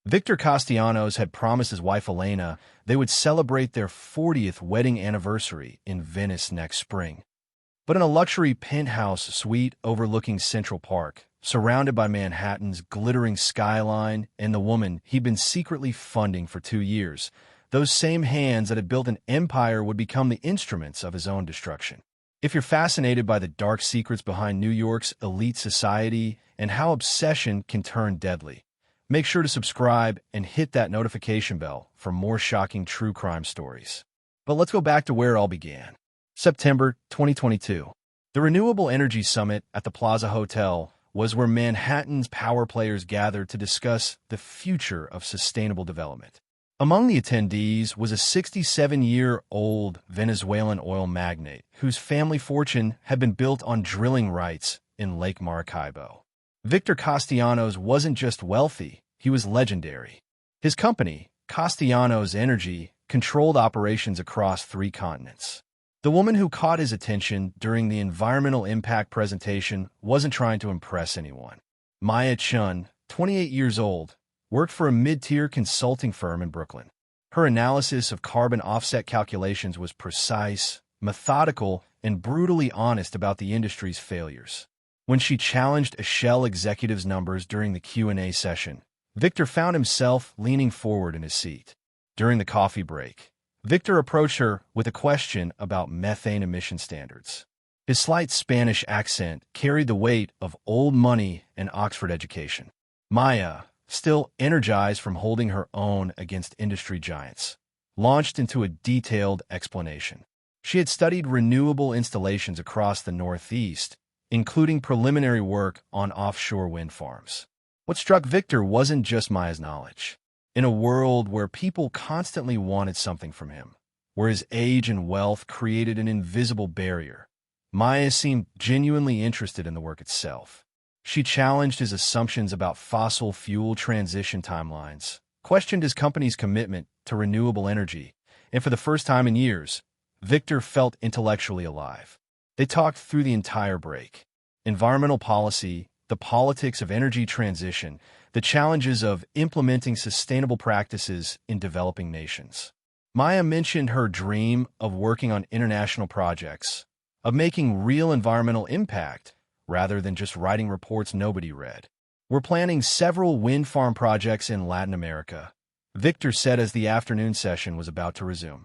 Victor Castellanos had promised his wife Elena they would celebrate their 40th wedding anniversary in Venice next spring. But in a luxury penthouse suite overlooking Central Park, surrounded by Manhattan's glittering skyline and the woman he'd been secretly funding for 2 years, those same hands that had built an empire would become the instruments of his own destruction. If you're fascinated by the dark secrets behind New York's elite society and how obsession can turn deadly, make sure to subscribe and hit that notification bell for more shocking true crime stories. But let's go back to where it all began. September 2022. The Renewable Energy Summit at the Plaza Hotel was where Manhattan's power players gathered to discuss the future of sustainable development. Among the attendees was a 67-year-old Venezuelan oil magnate whose family fortune had been built on drilling rights in Lake Maracaibo. Victor Castellanos wasn't just wealthy, he was legendary. His company, Castellanos Energy, controlled operations across 3 continents. The woman who caught his attention during the environmental impact presentation wasn't trying to impress anyone. Maya Chen, 28 years old, worked for a mid-tier consulting firm in Brooklyn. Her analysis of carbon offset calculations was precise, methodical, and brutally honest about the industry's failures. When she challenged a Shell executive's numbers during the Q&A session, Victor found himself leaning forward in his seat. During the coffee break, Victor approached her with a question about methane emission standards. His slight Spanish accent carried the weight of old money and Oxford education. Maya, still energized from holding her own against industry giants, launched into a detailed explanation. She had studied renewable installations across the Northeast, including preliminary work on offshore wind farms. What struck Victor wasn't just Maya's knowledge. In a world where people constantly wanted something from him, where his age and wealth created an invisible barrier, Maya seemed genuinely interested in the work itself. She challenged his assumptions about fossil fuel transition timelines, questioned his company's commitment to renewable energy, and for the first time in years, Victor felt intellectually alive. They talked through the entire break. Environmental policy, the politics of energy transition, the challenges of implementing sustainable practices in developing nations. Maya mentioned her dream of working on international projects, of making real environmental impact, rather than just writing reports nobody read. "We're planning several wind farm projects in Latin America," Victor said as the afternoon session was about to resume.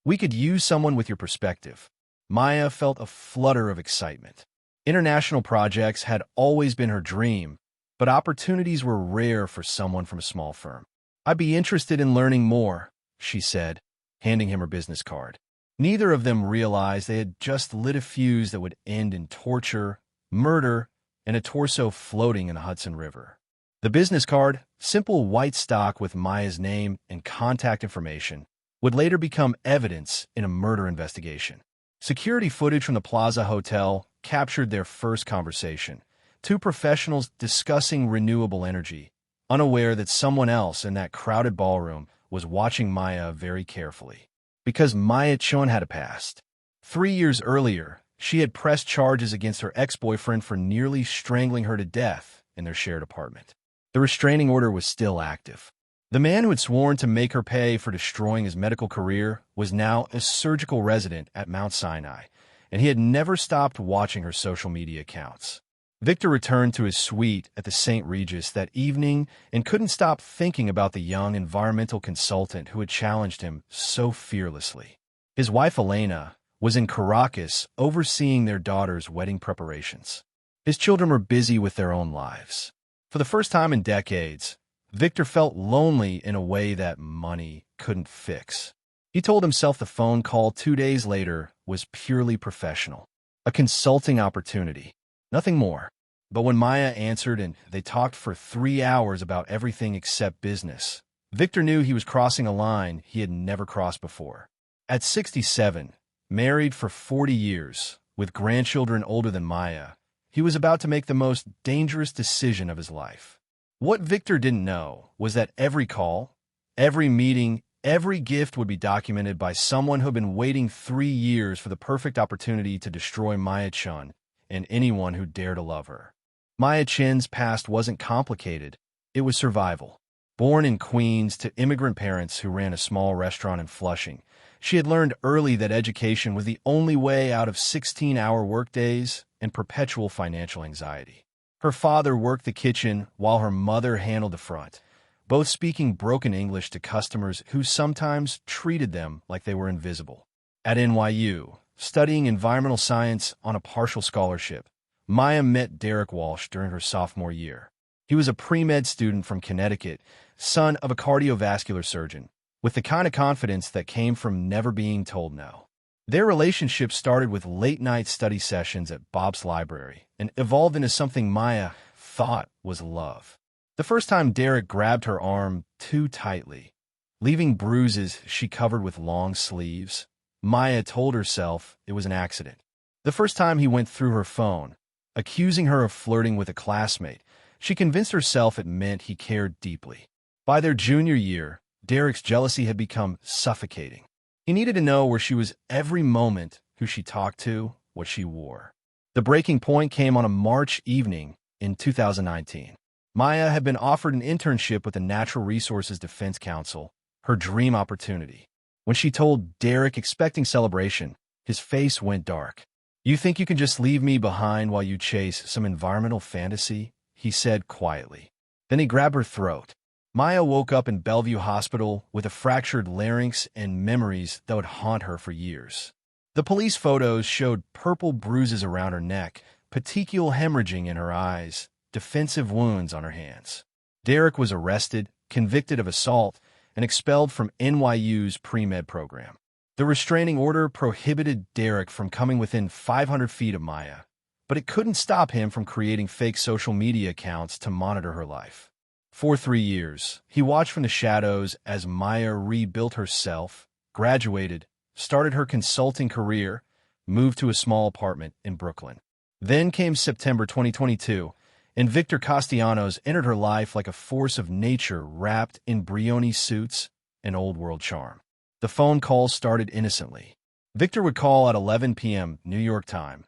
"We could use someone with your perspective." Maya felt a flutter of excitement. International projects had always been her dream, but opportunities were rare for someone from a small firm. "I'd be interested in learning more," she said, handing him her business card. Neither of them realized they had just lit a fuse that would end in torture, murder, and a torso floating in the Hudson River. The business card, simple white stock with Maya's name and contact information, would later become evidence in a murder investigation. Security footage from the Plaza Hotel captured their first conversation, 2 professionals discussing renewable energy, unaware that someone else in that crowded ballroom was watching Maya very carefully. Because Maya Chen had a past. 3 years earlier, she had pressed charges against her ex-boyfriend for nearly strangling her to death in their shared apartment. The restraining order was still active. The man who had sworn to make her pay for destroying his medical career was now a surgical resident at Mount Sinai, and he had never stopped watching her social media accounts. Victor returned to his suite at the St. Regis that evening and couldn't stop thinking about the young environmental consultant who had challenged him so fearlessly. His wife Elena was in Caracas overseeing their daughter's wedding preparations. His children were busy with their own lives. For the first time in decades, Victor felt lonely in a way that money couldn't fix. He told himself the phone call 2 days later was purely professional, a consulting opportunity, nothing more. But when Maya answered and they talked for 3 hours about everything except business, Victor knew he was crossing a line he had never crossed before. At 67, married for 40 years, with grandchildren older than Maya, he was about to make the most dangerous decision of his life. What Victor didn't know was that every call, every meeting, every gift would be documented by someone who had been waiting 3 years for the perfect opportunity to destroy Maya Chen and anyone who dared to love her. Maya Chen's past wasn't complicated, it was survival. Born in Queens to immigrant parents who ran a small restaurant in Flushing, she had learned early that education was the only way out of 16-hour workdays and perpetual financial anxiety. Her father worked the kitchen while her mother handled the front, both speaking broken English to customers who sometimes treated them like they were invisible. At NYU, studying environmental science on a partial scholarship, Maya met Derek Walsh during her sophomore year. He was a pre-med student from Connecticut, son of a cardiovascular surgeon, with the kind of confidence that came from never being told no. Their relationship started with late-night study sessions at Bob's library and evolved into something Maya thought was love. The first time Derek grabbed her arm too tightly, leaving bruises she covered with long sleeves, Maya told herself it was an accident. The first time he went through her phone, accusing her of flirting with a classmate, she convinced herself it meant he cared deeply. By their junior year, Derek's jealousy had become suffocating. He needed to know where she was every moment, who she talked to, what she wore. The breaking point came on a March evening in 2019. Maya had been offered an internship with the Natural Resources Defense Council, her dream opportunity. When she told Derek, expecting celebration, his face went dark. "You think you can just leave me behind while you chase some environmental fantasy?" he said quietly. Then he grabbed her throat. Maya woke up in Bellevue Hospital with a fractured larynx and memories that would haunt her for years. The police photos showed purple bruises around her neck, petechial hemorrhaging in her eyes, defensive wounds on her hands. Derek was arrested, convicted of assault, and expelled from NYU's pre-med program. The restraining order prohibited Derek from coming within 500 feet of Maya, but it couldn't stop him from creating fake social media accounts to monitor her life. For 3 years, he watched from the shadows as Maya rebuilt herself, graduated, started her consulting career, moved to a small apartment in Brooklyn. Then came September 2022, and Victor Castellanos entered her life like a force of nature wrapped in Brioni suits and old-world charm. The phone calls started innocently. Victor would call at 11 p.m. New York time,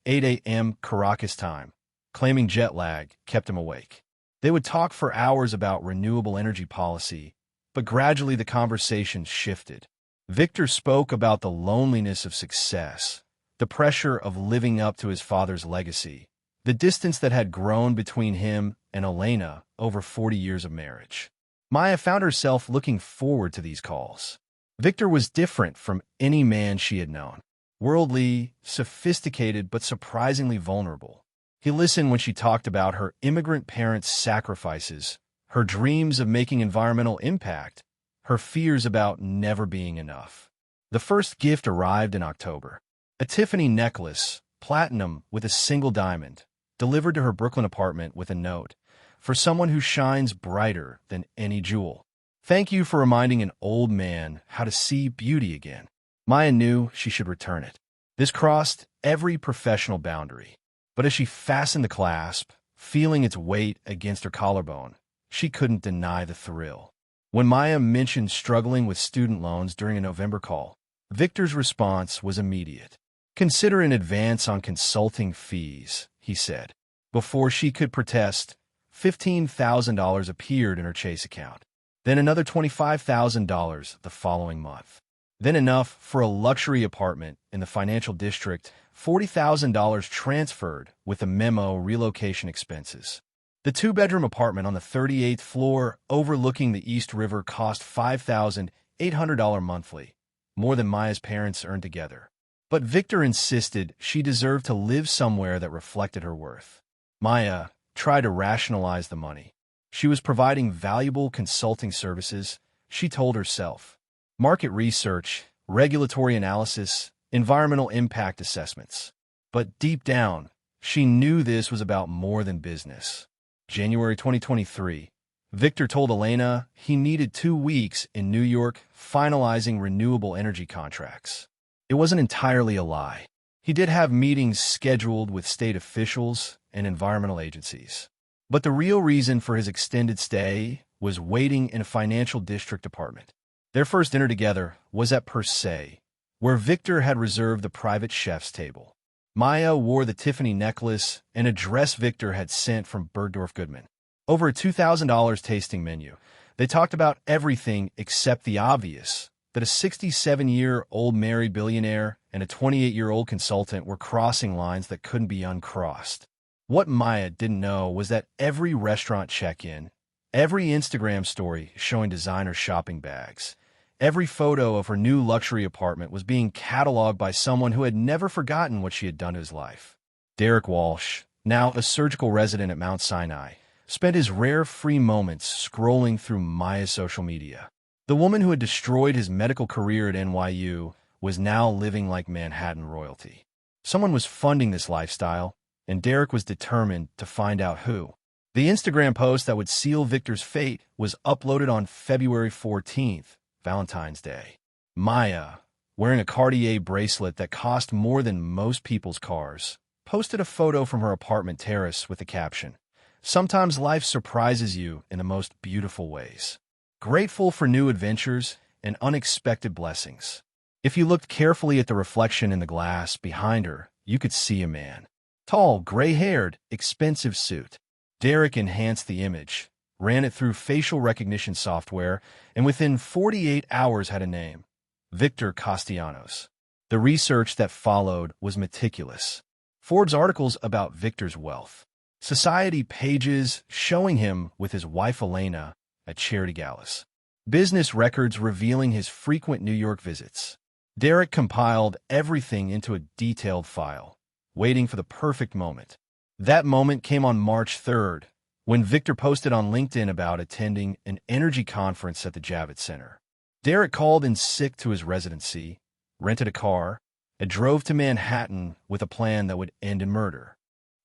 8 a.m. Caracas time, claiming jet lag kept him awake. They would talk for hours about renewable energy policy, but gradually the conversation shifted. Victor spoke about the loneliness of success, the pressure of living up to his father's legacy, the distance that had grown between him and Elena over 40 years of marriage. Maya found herself looking forward to these calls. Victor was different from any man she had known. Worldly, sophisticated, but surprisingly vulnerable. He listened when she talked about her immigrant parents' sacrifices, her dreams of making environmental impact, her fears about never being enough. The first gift arrived in October. A Tiffany necklace, platinum with a single diamond, delivered to her Brooklyn apartment with a note, "For someone who shines brighter than any jewel. Thank you for reminding an old man how to see beauty again." Maya knew she should return it. This crossed every professional boundary. But as she fastened the clasp, feeling its weight against her collarbone, she couldn't deny the thrill. When Maya mentioned struggling with student loans during a November call, Victor's response was immediate. "Consider an advance on consulting fees," he said. Before she could protest, $15,000 appeared in her Chase account. Then another $25,000 the following month. Then enough for a luxury apartment in the financial district, $40,000 transferred with a memo relocation expenses. The two-bedroom apartment on the 38th floor overlooking the East River cost $5,800 monthly, more than Maya's parents earned together. But Victor insisted she deserved to live somewhere that reflected her worth. Maya tried to rationalize the money. She was providing valuable consulting services, she told herself. Market research, regulatory analysis, environmental impact assessments. But deep down, she knew this was about more than business. January 2023, Victor told Elena he needed 2 weeks in New York finalizing renewable energy contracts. It wasn't entirely a lie. He did have meetings scheduled with state officials and environmental agencies. But the real reason for his extended stay was waiting in a financial district apartment. Their first dinner together was at Per Se, where Victor had reserved the private chef's table. Maya wore the Tiffany necklace and a dress Victor had sent from Bergdorf Goodman. Over a $2,000 tasting menu, They talked about everything except the obvious, that a 67-year-old married billionaire and a 28-year-old consultant were crossing lines that couldn't be uncrossed. What Maya didn't know was that every restaurant check-in, every Instagram story showing designer shopping bags, every photo of her new luxury apartment was being cataloged by someone who had never forgotten what she had done to his life. Derek Walsh, now a surgical resident at Mount Sinai, spent his rare free moments scrolling through Maya's social media. The woman who had destroyed his medical career at NYU was now living like Manhattan royalty. Someone was funding this lifestyle, and Derek was determined to find out who. The Instagram post that would seal Victor's fate was uploaded on February 14th, Valentine's Day. Maya, wearing a Cartier bracelet that cost more than most people's cars, posted a photo from her apartment terrace with the caption, "Sometimes life surprises you in the most beautiful ways. Grateful for new adventures and unexpected blessings." If you looked carefully at the reflection in the glass behind her, you could see a man. Tall, gray-haired, expensive suit. Derek enhanced the image, ran it through facial recognition software, and within 48 hours had a name: Victor Castellanos. The research that followed was meticulous. Forbes articles about Victor's wealth. Society pages showing him with his wife Elena at charity galas. Business records revealing his frequent New York visits. Derek compiled everything into a detailed file, waiting for the perfect moment. That moment came on March 3rd, when Victor posted on LinkedIn about attending an energy conference at the Javits Center. Derek called in sick to his residency, rented a car, and drove to Manhattan with a plan that would end in murder.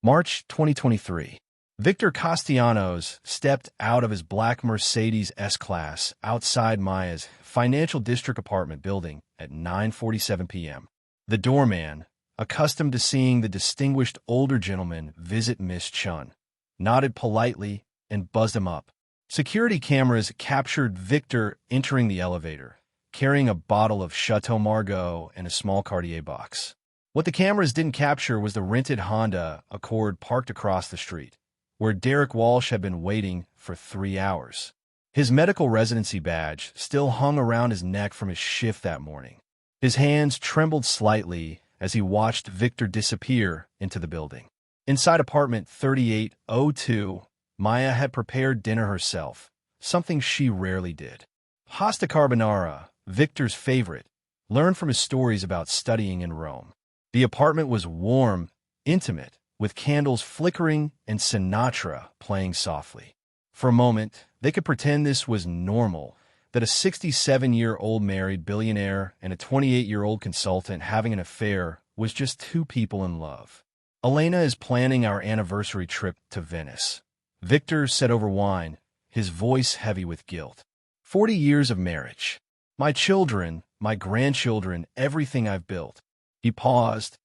March 2023. Victor Castellanos stepped out of his black Mercedes S-Class outside Maya's Financial District apartment building at 9:47 p.m. The doorman, accustomed to seeing the distinguished older gentleman visit Miss Chen, nodded politely and buzzed him up. Security cameras captured Victor entering the elevator, carrying a bottle of Chateau Margaux and a small Cartier box. What the cameras didn't capture was the rented Honda Accord parked across the street, where Derek Walsh had been waiting for 3 hours. His medical residency badge still hung around his neck from his shift that morning. His hands trembled slightly as he watched Victor disappear into the building. Inside apartment 3802, Maya had prepared dinner herself, something she rarely did. Pasta carbonara, Victor's favorite, learned from his stories about studying in Rome. The apartment was warm, intimate, with candles flickering and Sinatra playing softly. For a moment, they could pretend this was normal, that a 67-year-old married billionaire and a 28-year-old consultant having an affair was just two people in love. "Elena is planning our anniversary trip to Venice," Victor said over wine, his voice heavy with guilt. 40 years of marriage. My children, my grandchildren, everything I've built. He paused,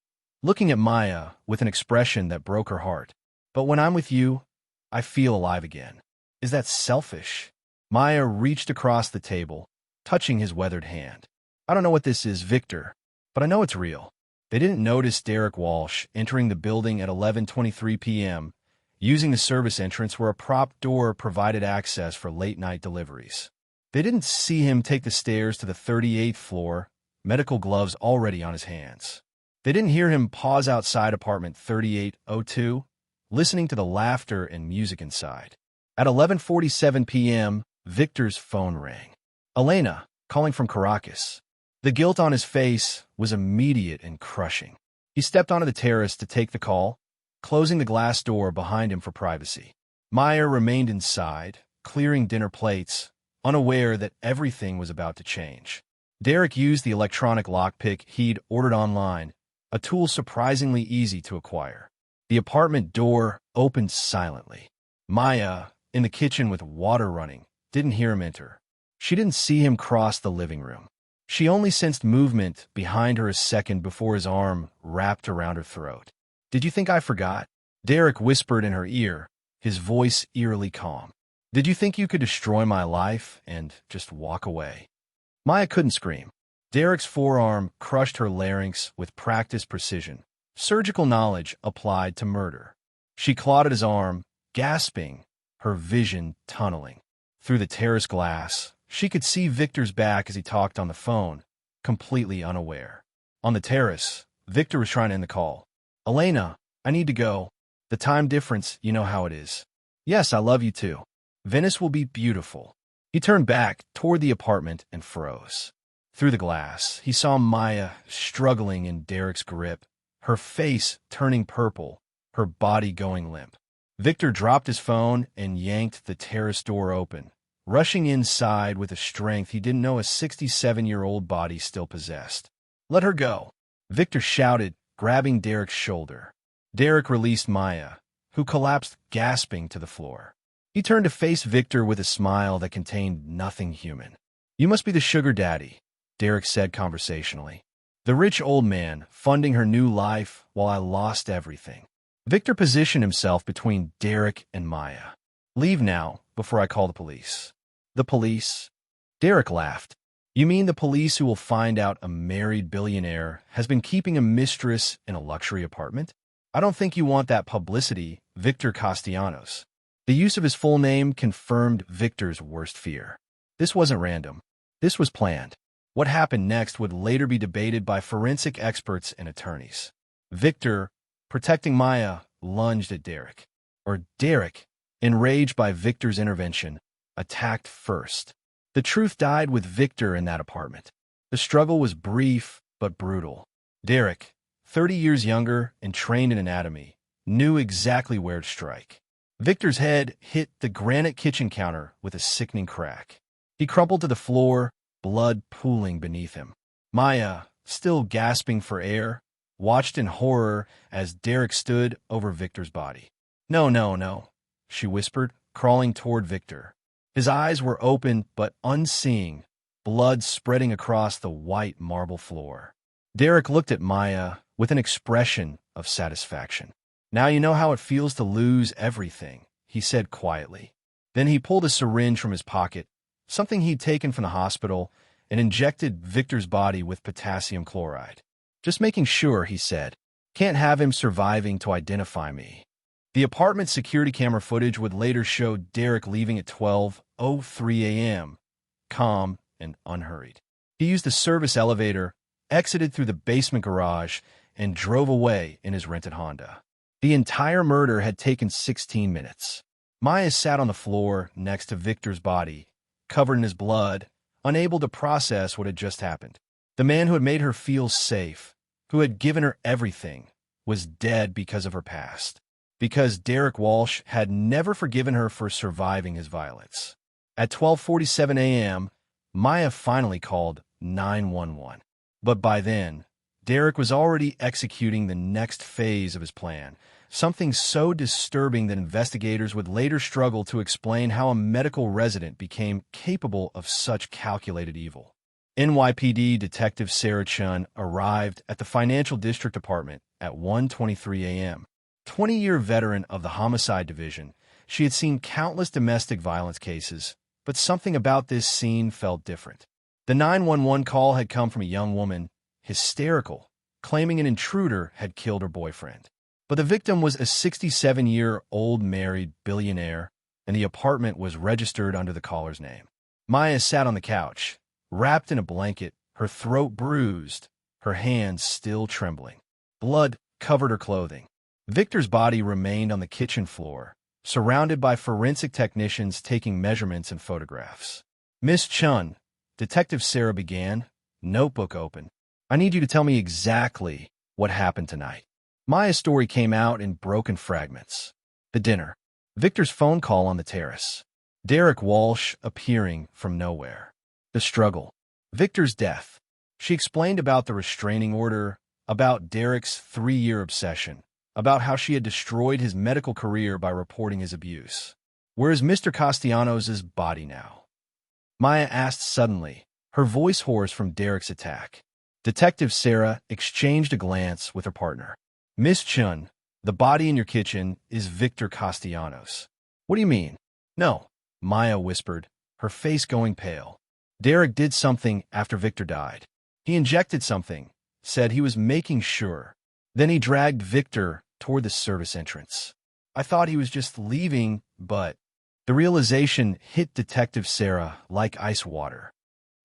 looking at Maya with an expression that broke her heart. "But when I'm with you, I feel alive again." "Is that selfish?" Maya reached across the table, touching his weathered hand. "I don't know what this is, Victor, but I know it's real." They didn't notice Derek Walsh entering the building at 11:23 p.m., using the service entrance where a prop door provided access for late-night deliveries. They didn't see him take the stairs to the 38th floor, medical gloves already on his hands. They didn't hear him pause outside apartment 3802, listening to the laughter and music inside. At 11:47 p.m., Victor's phone rang. Elena, calling from Caracas. The guilt on his face was immediate and crushing. He stepped onto the terrace to take the call, closing the glass door behind him for privacy. Maya remained inside, clearing dinner plates, unaware that everything was about to change. Derek used the electronic lockpick he'd ordered online, a tool surprisingly easy to acquire. The apartment door opened silently. Maya, in the kitchen with water running, didn't hear him enter. She didn't see him cross the living room. She only sensed movement behind her a second before his arm wrapped around her throat. "Did you think I forgot?" Derek whispered in her ear, his voice eerily calm. "Did you think you could destroy my life and just walk away?" Maya couldn't scream. Derek's forearm crushed her larynx with practiced precision, surgical knowledge applied to murder. She clawed at his arm, gasping, her vision tunneling. Through the terrace glass, she could see Victor's back as he talked on the phone, completely unaware. On the terrace, Victor was trying to end the call. "Elena, I need to go. The time difference, you know how it is." "Yes, I love you too. Venice will be beautiful." He turned back toward the apartment and froze. Through the glass, he saw Maya struggling in Derek's grip, her face turning purple, her body going limp. Victor dropped his phone and yanked the terrace door open, rushing inside with a strength he didn't know a 67-year-old body still possessed. "Let her go," Victor shouted, grabbing Derek's shoulder. Derek released Maya, who collapsed gasping to the floor. He turned to face Victor with a smile that contained nothing human. "You must be the sugar daddy," Derek said conversationally. "The rich old man funding her new life while I lost everything." Victor positioned himself between Derek and Maya. "Leave now, before I call the police." "The police?" Derek laughed. "You mean the police who will find out a married billionaire has been keeping a mistress in a luxury apartment? I don't think you want that publicity, Victor Castellanos." The use of his full name confirmed Victor's worst fear. This wasn't random. This was planned. What happened next would later be debated by forensic experts and attorneys. Victor, protecting Maya, lunged at Derek. Derek, enraged by Victor's intervention, attacked first. The truth died with Victor in that apartment. The struggle was brief but brutal. Derek, 30 years younger and trained in anatomy, knew exactly where to strike. Victor's head hit the granite kitchen counter with a sickening crack. He crumpled to the floor, blood pooling beneath him. Maya, still gasping for air, watched in horror as Derek stood over Victor's body. "No, no, no," she whispered, crawling toward Victor. His eyes were open but unseeing, blood spreading across the white marble floor. Derek looked at Maya with an expression of satisfaction. "Now you know how it feels to lose everything," he said quietly. Then he pulled a syringe from his pocket, something he'd taken from the hospital, and injected Victor's body with potassium chloride. "Just making sure," he said. "Can't have him surviving to identify me." The apartment's security camera footage would later show Derek leaving at 12:03 a.m., calm and unhurried. He used the service elevator, exited through the basement garage, and drove away in his rented Honda. The entire murder had taken 16 minutes. Maya sat on the floor next to Victor's body, covered in his blood, unable to process what had just happened. The man who had made her feel safe, who had given her everything, was dead because of her past. Because Derek Walsh had never forgiven her for surviving his violence. At 12:47 a.m., Maya finally called 911. But by then, Derek was already executing the next phase of his plan, something so disturbing that investigators would later struggle to explain how a medical resident became capable of such calculated evil. NYPD Detective Sarah Chen arrived at the Financial District Department at 1:23 a.m. 20-year veteran of the Homicide Division, she had seen countless domestic violence cases, but something about this scene felt different. The 911 call had come from a young woman, hysterical, claiming an intruder had killed her boyfriend. But the victim was a 67-year-old married billionaire, and the apartment was registered under the caller's name. Maya sat on the couch, wrapped in a blanket, her throat bruised, her hands still trembling. Blood covered her clothing. Victor's body remained on the kitchen floor, surrounded by forensic technicians taking measurements and photographs. "Miss Chen," Detective Sarah began, notebook open. "I need you to tell me exactly what happened tonight." Maya's story came out in broken fragments. The dinner. Victor's phone call on the terrace. Derek Walsh appearing from nowhere. The struggle. Victor's death. She explained about the restraining order, about Derek's 3-year obsession, about how she had destroyed his medical career by reporting his abuse. "Where is Mr. Castellanos' body now?" Maya asked suddenly, her voice hoarse from Derek's attack. Detective Sarah exchanged a glance with her partner. "Miss Chen, the body in your kitchen is Victor Castellanos." "What do you mean?" "No," Maya whispered, her face going pale. "Derek did something after Victor died. He injected something, said he was making sure. Then he dragged Victor toward the service entrance. I thought he was just leaving, but..." The realization hit Detective Sarah like ice water.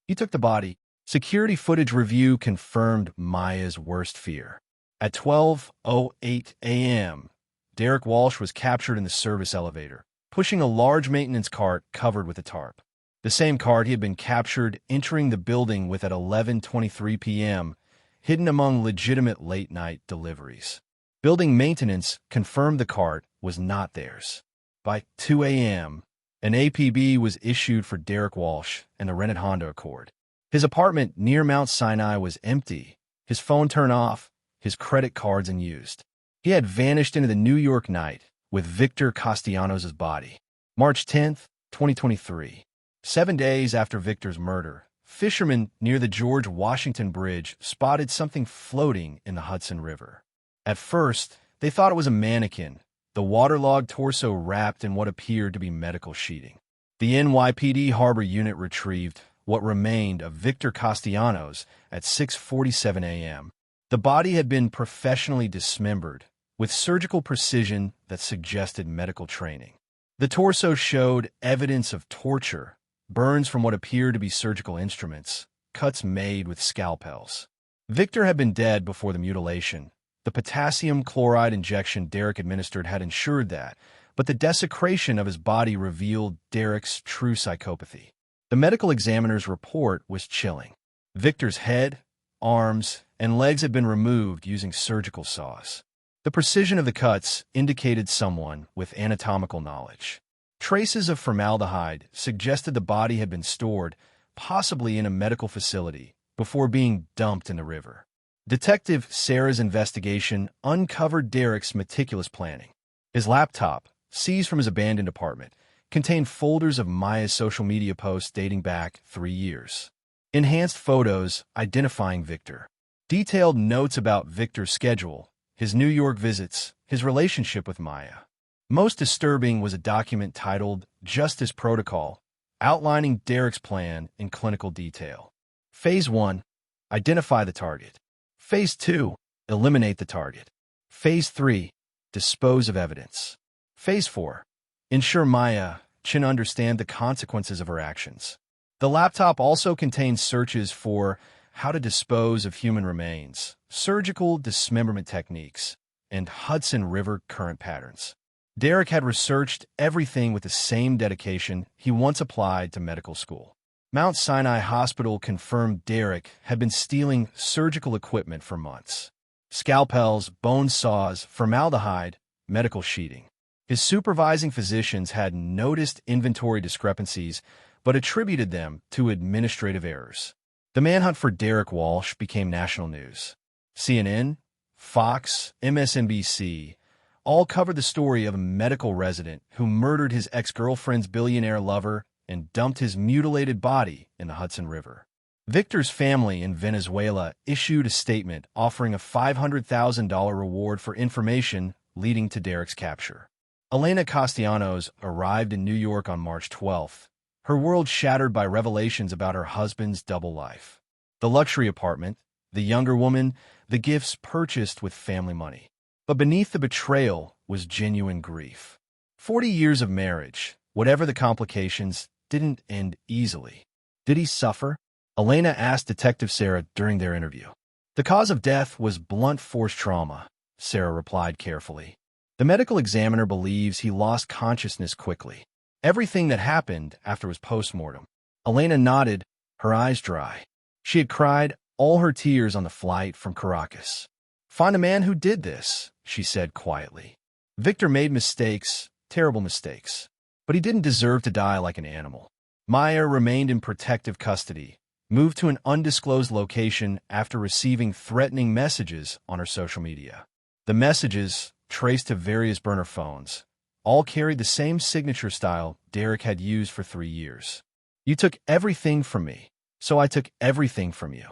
He took the body. Security footage review confirmed Maya's worst fear. At 12:08 a.m., Derek Walsh was captured in the service elevator, pushing a large maintenance cart covered with a tarp. The same cart he had been captured entering the building with at 11:23 p.m., hidden among legitimate late-night deliveries. Building maintenance confirmed the cart was not theirs. By 2 a.m., an APB was issued for Derek Walsh and the rented Honda Accord. His apartment near Mount Sinai was empty, his phone turned off, his credit cards unused. He had vanished into the New York night with Victor Castellanos' body. March 10, 2023. 7 days after Victor's murder, fishermen near the George Washington Bridge spotted something floating in the Hudson River. At first, they thought it was a mannequin, the waterlogged torso wrapped in what appeared to be medical sheeting. The NYPD Harbor Unit retrieved what remained of Victor Castellanos at 6:47 a.m. The body had been professionally dismembered, with surgical precision that suggested medical training. The torso showed evidence of torture, burns from what appeared to be surgical instruments, cuts made with scalpels. Victor had been dead before the mutilation. The potassium chloride injection Derek administered had ensured that, but the desecration of his body revealed Derek's true psychopathy. The medical examiner's report was chilling. Victor's head, arms, and legs had been removed using surgical saws. The precision of the cuts indicated someone with anatomical knowledge. Traces of formaldehyde suggested the body had been stored, possibly in a medical facility, before being dumped in the river. Detective Sarah's investigation uncovered Derek's meticulous planning. His laptop, seized from his abandoned apartment, contained folders of Maya's social media posts dating back 3 years. Enhanced photos identifying Victor. Detailed notes about Victor's schedule, his New York visits, his relationship with Maya. Most disturbing was a document titled Justice Protocol, outlining Derek's plan in clinical detail. Phase 1. Identify the target. Phase 2. Eliminate the target. Phase 3. Dispose of evidence. Phase 4. Ensure Maya, Chen understand the consequences of her actions. The laptop also contains searches for how to dispose of human remains, surgical dismemberment techniques, and Hudson River current patterns. Derek had researched everything with the same dedication he once applied to medical school. Mount Sinai Hospital confirmed Derek had been stealing surgical equipment for months. Scalpels, bone saws, formaldehyde, medical sheeting. His supervising physicians had noticed inventory discrepancies, but attributed them to administrative errors. The manhunt for Derek Walsh became national news. CNN, Fox, MSNBC all covered the story of a medical resident who murdered his ex-girlfriend's billionaire lover and dumped his mutilated body in the Hudson River. Victor's family in Venezuela issued a statement offering a $500,000 reward for information leading to Derek's capture. Elena Castellanos arrived in New York on March 12th, her world shattered by revelations about her husband's double life. The luxury apartment, the younger woman, the gifts purchased with family money. But beneath the betrayal was genuine grief. 40 years of marriage, whatever the complications, didn't end easily. Did he suffer? Elena asked Detective Sarah during their interview. The cause of death was blunt force trauma, Sarah replied carefully. The medical examiner believes he lost consciousness quickly. Everything that happened after his postmortem. Elena nodded, her eyes dry. She had cried all her tears on the flight from Caracas. Find a man who did this, she said quietly. Victor made mistakes, terrible mistakes. But he didn't deserve to die like an animal. Maya remained in protective custody, moved to an undisclosed location after receiving threatening messages on her social media. The messages, traced to various burner phones, all carried the same signature style Derek had used for 3 years. You took everything from me, so I took everything from you.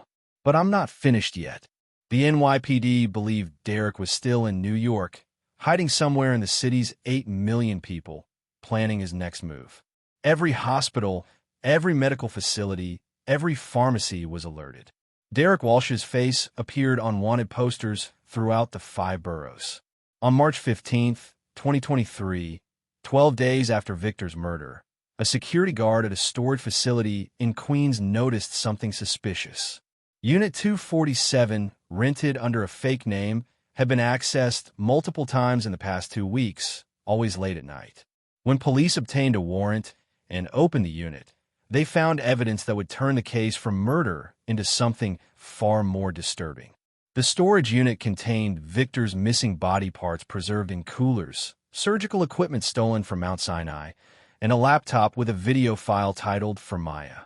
But I'm not finished yet. The NYPD believed Derek was still in New York, hiding somewhere in the city's 8 million people, planning his next move. Every hospital, every medical facility, every pharmacy was alerted. Derek Walsh's face appeared on wanted posters throughout the 5 boroughs. On March 15, 2023, 12 days after Victor's murder, a security guard at a storage facility in Queens noticed something suspicious. Unit 247, rented under a fake name, had been accessed multiple times in the past 2 weeks, always late at night. When police obtained a warrant and opened the unit, they found evidence that would turn the case from murder into something far more disturbing. The storage unit contained Victor's missing body parts preserved in coolers, surgical equipment stolen from Mount Sinai, and a laptop with a video file titled For Maya.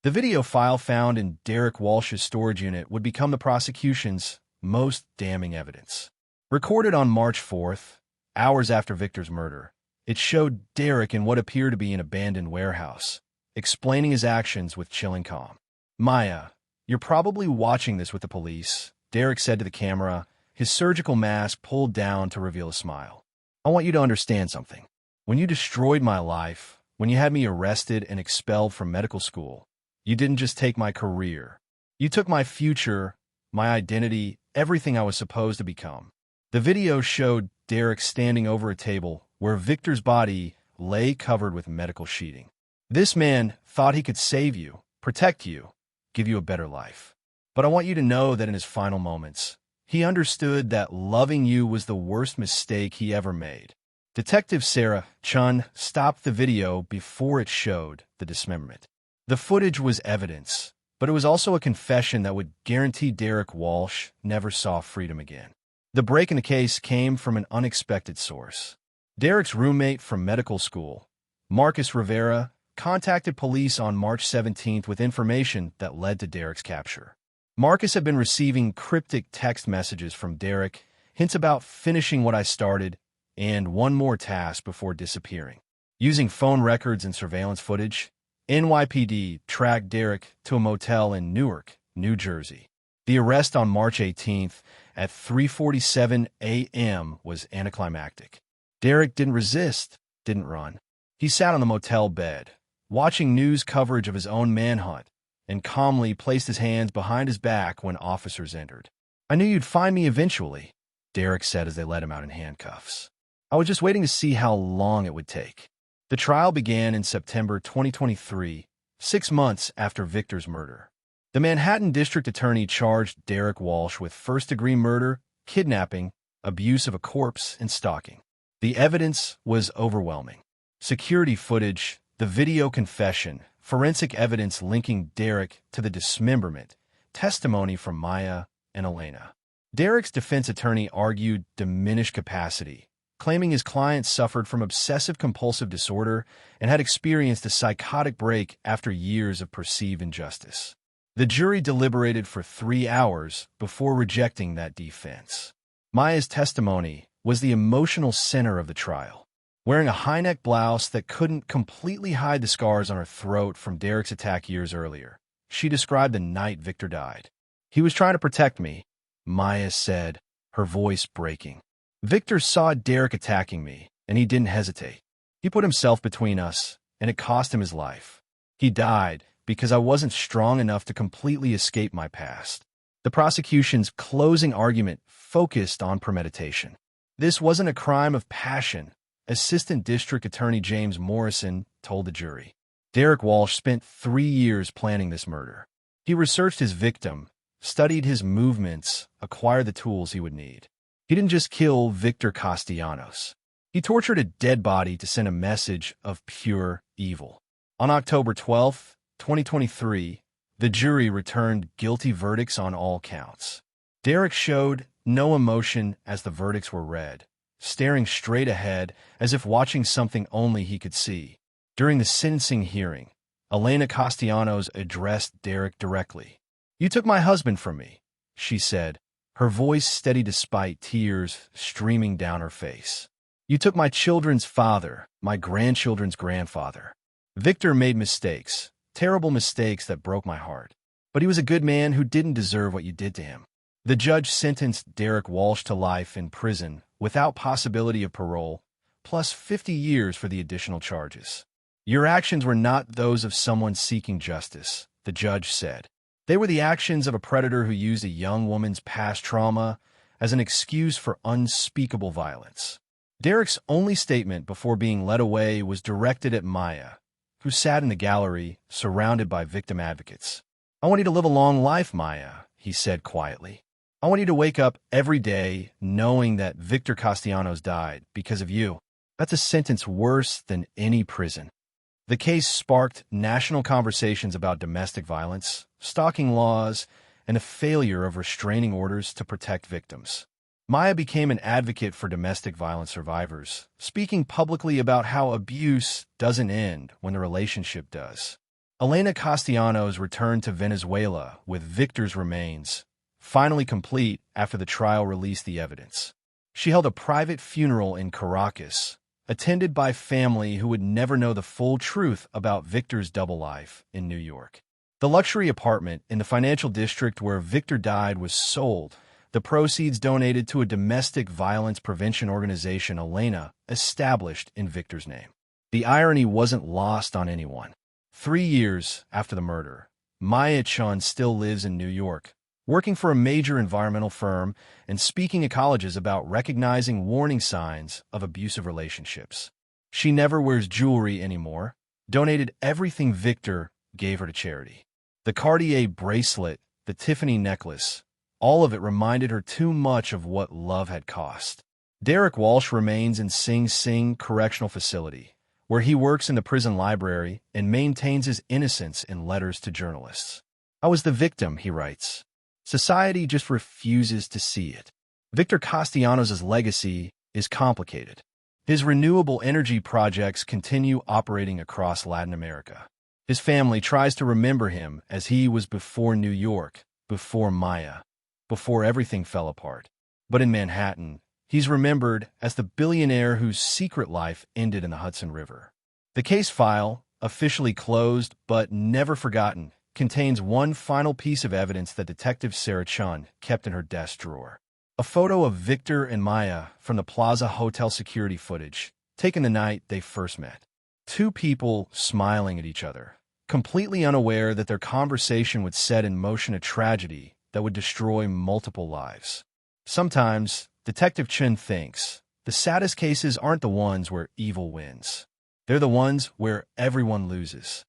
The video file found in Derek Walsh's storage unit would become the prosecution's most damning evidence. Recorded on March 4th, hours after Victor's murder, it showed Derek in what appeared to be an abandoned warehouse, explaining his actions with chilling calm. "Maya, you're probably watching this with the police," Derek said to the camera, his surgical mask pulled down to reveal a smile. "I want you to understand something. When you destroyed my life, when you had me arrested and expelled from medical school, you didn't just take my career. You took my future, my identity, everything I was supposed to become." The video showed Derek standing over a table where Victor's body lay covered with medical sheeting. This man thought he could save you, protect you, give you a better life. But I want you to know that in his final moments, he understood that loving you was the worst mistake he ever made. Detective Sarah Chen stopped the video before it showed the dismemberment. The footage was evidence, but it was also a confession that would guarantee Derek Walsh never saw freedom again. The break in the case came from an unexpected source. Derek's roommate from medical school, Marcus Rivera, contacted police on March 17th with information that led to Derek's capture. Marcus had been receiving cryptic text messages from Derek, hints about finishing what I started, and one more task before disappearing. Using phone records and surveillance footage, NYPD tracked Derek to a motel in Newark, New Jersey. The arrest on March 18th at 3:47 a.m. was anticlimactic. Derek didn't resist, didn't run. He sat on the motel bed, watching news coverage of his own manhunt, and calmly placed his hands behind his back when officers entered. "I knew you'd find me eventually," Derek said as they let him out in handcuffs. "I was just waiting to see how long it would take." The trial began in September 2023, 6 months after Victor's murder. The Manhattan District Attorney charged Derek Walsh with first-degree murder, kidnapping, abuse of a corpse, and stalking. The evidence was overwhelming. Security footage, the video confession, forensic evidence linking Derek to the dismemberment, testimony from Maya and Elena. Derek's defense attorney argued diminished capacity, claiming his client suffered from obsessive-compulsive disorder and had experienced a psychotic break after years of perceived injustice. The jury deliberated for 3 hours before rejecting that defense. Maya's testimony was the emotional center of the trial. Wearing a high-neck blouse that couldn't completely hide the scars on her throat from Derek's attack years earlier, she described the night Victor died. "He was trying to protect me," Maya said, her voice breaking. "Victor saw Derek attacking me, and he didn't hesitate. He put himself between us, and it cost him his life. He died because I wasn't strong enough to completely escape my past." The prosecution's closing argument focused on premeditation. This wasn't a crime of passion, Assistant District Attorney James Morrison told the jury. Derek Walsh spent 3 years planning this murder. He researched his victim, studied his movements, acquired the tools he would need. He didn't just kill Victor Castellanos. He tortured a dead body to send a message of pure evil. On October 12, 2023, the jury returned guilty verdicts on all counts. Derek showed no emotion as the verdicts were read, staring straight ahead as if watching something only he could see. During the sentencing hearing, Elena Castellanos addressed Derek directly. "You took my husband from me," she said, her voice steady despite tears streaming down her face. "You took my children's father, my grandchildren's grandfather. Victor made mistakes, terrible mistakes that broke my heart. But he was a good man who didn't deserve what you did to him." The judge sentenced Derek Walsh to life in prison without possibility of parole, plus 50 years for the additional charges. "Your actions were not those of someone seeking justice," the judge said. "They were the actions of a predator who used a young woman's past trauma as an excuse for unspeakable violence." Derek's only statement before being led away was directed at Maya, who sat in the gallery, surrounded by victim advocates. "I want you to live a long life, Maya," he said quietly. "I want you to wake up every day knowing that Victor Castellanos died because of you. That's a sentence worse than any prison." The case sparked national conversations about domestic violence, stalking laws, and a failure of restraining orders to protect victims. Maya became an advocate for domestic violence survivors, speaking publicly about how abuse doesn't end when the relationship does. Elena Castellanos returned to Venezuela with Victor's remains, finally complete after the trial released the evidence. She held a private funeral in Caracas, attended by family who would never know the full truth about Victor's double life in New York. The luxury apartment in the financial district where Victor died was sold, the proceeds donated to a domestic violence prevention organization Elena established in Victor's name. The irony wasn't lost on anyone. 3 years after the murder, Maya Chen still lives in New York, working for a major environmental firm and speaking at colleges about recognizing warning signs of abusive relationships. She never wears jewelry anymore, donated everything Victor gave her to charity. The Cartier bracelet, the Tiffany necklace, all of it reminded her too much of what love had cost. Derek Walsh remains in Sing Sing Correctional Facility, where he works in the prison library and maintains his innocence in letters to journalists. "I was the victim," he writes. "Society just refuses to see it." Victor Castellanos' legacy is complicated. His renewable energy projects continue operating across Latin America. His family tries to remember him as he was before New York, before Maya, before everything fell apart. But in Manhattan, he's remembered as the billionaire whose secret life ended in the Hudson River. The case file, officially closed but never forgotten, contains one final piece of evidence that Detective Sarah Chen kept in her desk drawer. A photo of Victor and Maya from the Plaza Hotel security footage, taken the night they first met. Two people smiling at each other, completely unaware that their conversation would set in motion a tragedy that would destroy multiple lives. Sometimes, Detective Chen thinks, the saddest cases aren't the ones where evil wins. They're the ones where everyone loses.